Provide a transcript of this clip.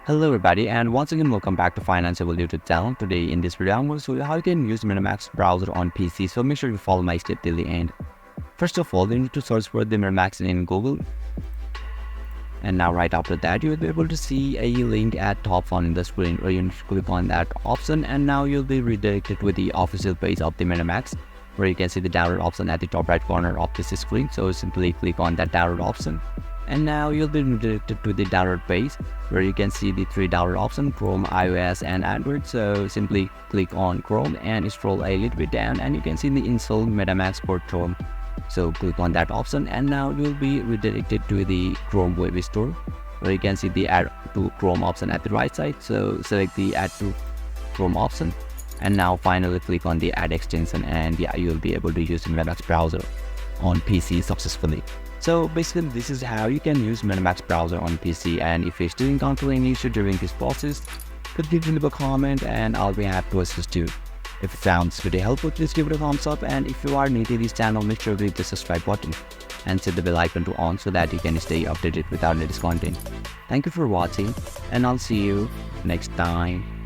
Hello everybody, and once again welcome back to Financeable YouTube channel. Today in this video I'm going to show you how you can use MetaMask browser on PC, so make sure you follow my step till the end. First of all, you need to search for the MetaMask in Google, and now right after that you will be able to see a link at top on the screen where you need to click on that option, and now you'll be redirected to the official page of the MetaMask where you can see the download option at the top right corner of this screen. So simply click on that download option, and now you'll be redirected to the download page where you can see the three download options: Chrome, iOS and Android. So simply click on Chrome and scroll a little bit down, and you can see the install MetaMask for Chrome. So click on that option, and now you'll be redirected to the Chrome web store where you can see the add to Chrome option at the right side. So select the add to Chrome option, and now finally click on the add extension, and yeah, you'll be able to use the MetaMask browser on PC successfully. So basically this is how you can use MetaMask browser on PC, and if you still encounter any issue during this process, could leave a comment and I'll be happy to assist you. If it sounds really helpful, please give it a thumbs up, and if you are new to this channel, make sure to hit the subscribe button and set the bell icon to on so that you can stay updated with our latest content. Thank you for watching, and I'll see you next time.